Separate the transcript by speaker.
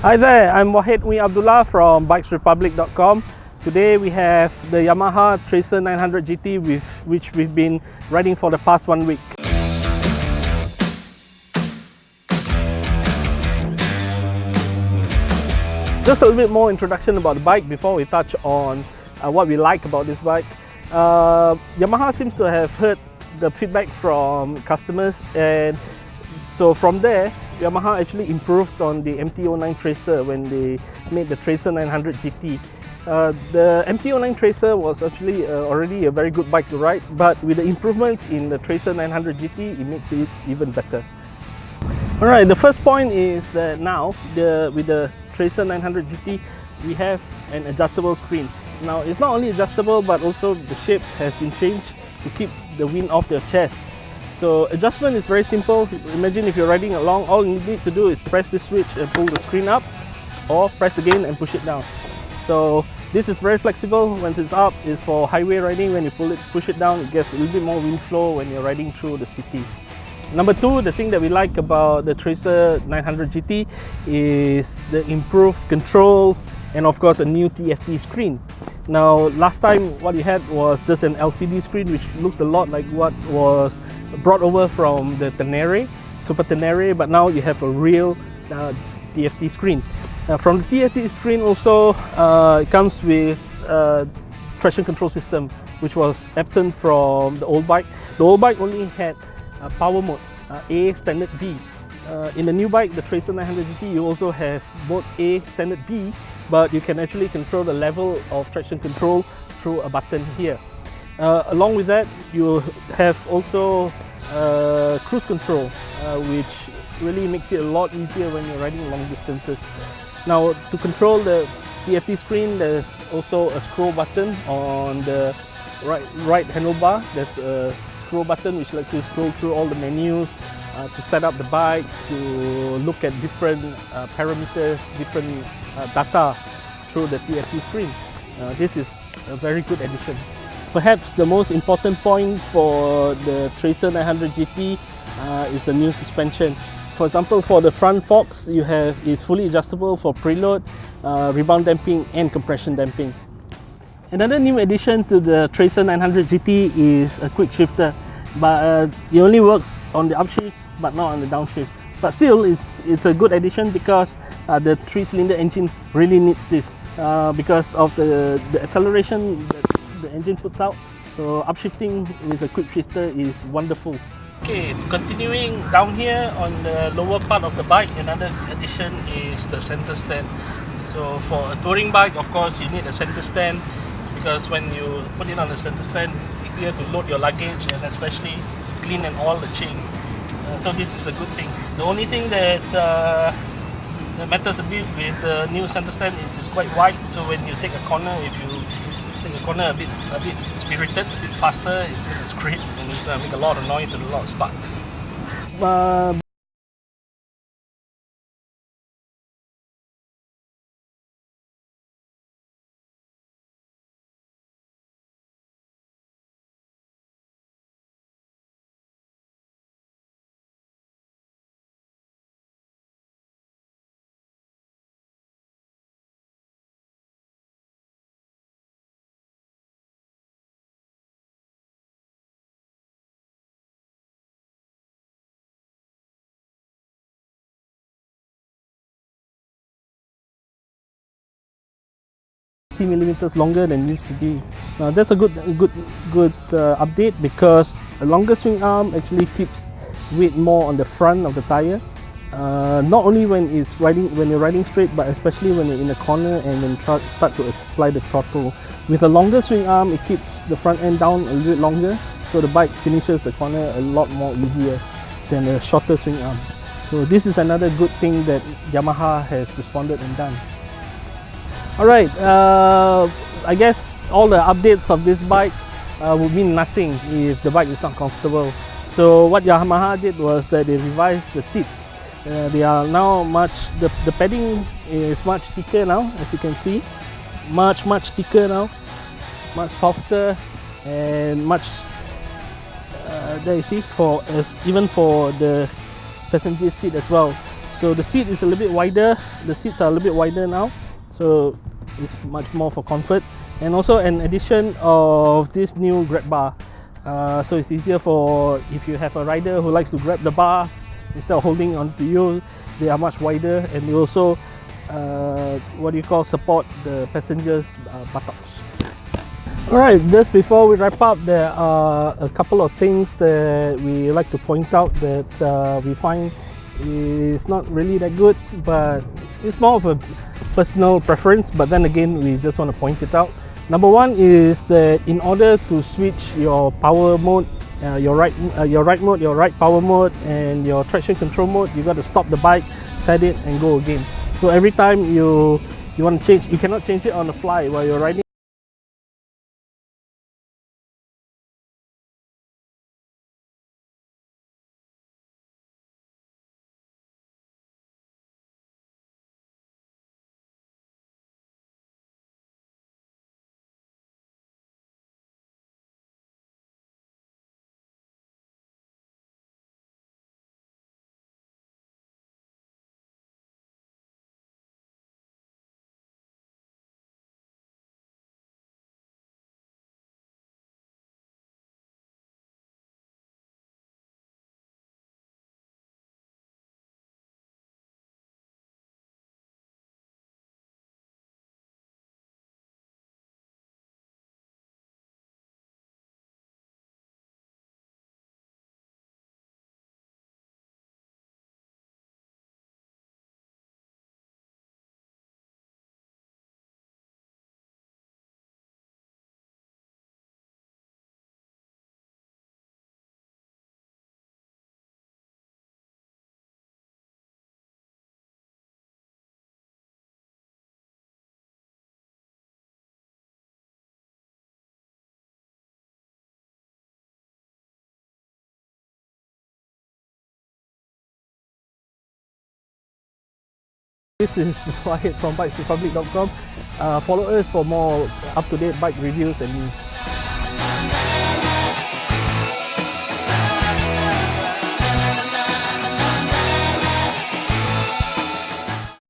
Speaker 1: Hi there, I'm Wahid Abdullah from bikesrepublic.com. Today we have the Yamaha Tracer 900 GT which we've been riding for the past 1 week. Just a little bit more introduction about the bike before we touch on what we like about this bike. Yamaha seems to have heard the feedback from customers, and so from there Yamaha actually improved on the MT-09 Tracer when they made the Tracer 900 GT. The MT-09 Tracer was actually already a very good bike to ride, but with the improvements in the Tracer 900 GT, it makes it even better. Alright, the first point is that now with the Tracer 900 GT, we have an adjustable screen. Now it's not only adjustable, but also the shape has been changed to keep the wind off your chest. So adjustment is very simple. Imagine if you're riding along, all you need to do is press this switch and pull the screen up, or press again and push it down. So this is very flexible. Once it's up, it's for highway riding. When you push it down, it gets a little bit more wind flow when you're riding through the city. Number two, the thing that we like about the Tracer 900 GT is the improved controls and of course a new TFT screen. Now last time what we had was just an LCD screen, which looks a lot like what was brought over from the Tenere, Super Tenere, but now you have a real TFT screen. From the TFT screen also it comes with traction control system, which was absent from the old bike. The old bike only had power modes, A, standard, B. In the new bike, the Tracer 900 GT, you also have both A, standard, B, but you can actually control the level of traction control through a button here. Along with that, you have also cruise control, which really makes it a lot easier when you're riding long distances. Now, to control the TFT screen, there's also a scroll button on the right handlebar. There's a scroll button which lets you scroll through all the menus to set up the bike, to look at different parameters, different data through the TFT screen. This is a very good addition. Perhaps the most important point for the Tracer 900 GT is the new suspension. For example, for the front forks, it's fully adjustable for preload, rebound damping and compression damping. Another new addition to the Tracer 900 GT is a quick shifter, but it only works on the upshifts but not on the downshifts. But still, it's a good addition because the 3-cylinder engine really needs this because of the acceleration that the engine puts out. So upshifting with a quick shifter is wonderful. Okay, continuing down here on the lower part of the bike, another addition is the center stand. So for a touring bike, of course, you need a center stand, because when you put it on the center stand, it's easier to load your luggage and especially clean and oil the chain. So this is a good thing. The only thing that matters a bit with the new center stand is it's quite wide. So when you take a corner, if you take a corner a bit spirited, a bit faster, it's going to scrape and it's going to make a lot of noise and a lot of sparks. Millimeters longer than it used to be. Now that's a good update, because a longer swing arm actually keeps weight more on the front of the tire. Not only when you're riding straight, but especially when you're in a corner and then start to apply the throttle. With a longer swing arm, it keeps the front end down a little bit longer, so the bike finishes the corner a lot more easier than a shorter swing arm. So this is another good thing that Yamaha has responded and done. Alright, I guess all the updates of this bike would mean nothing if the bike is not comfortable. So what Yamaha did was that they revised the seats. They are now the padding is much thicker now, as you can see. Much thicker now, much softer, and much there you see, even for the passenger seat as well. So the seat is a little bit wider. The seats are a little bit wider now, so it's much more for comfort. And also an addition of this new grab bar. So it's easier for if you have a rider who likes to grab the bars instead of holding onto you. They are much wider, and they also support the passengers' buttocks. Alright, just before we wrap up, there are a couple of things that we like to point out that we find is not really that good, but it's more of a personal preference, but then again we just want to point it out. Number one is that in order to switch your power mode, your right mode, your right power mode, and your traction control mode, you got to stop the bike, set it, and go again. So every time you want to change, you cannot change it on the fly while you're riding. This is Wahid from bikesrepublic.com. Follow us for more up-to-date bike reviews and news.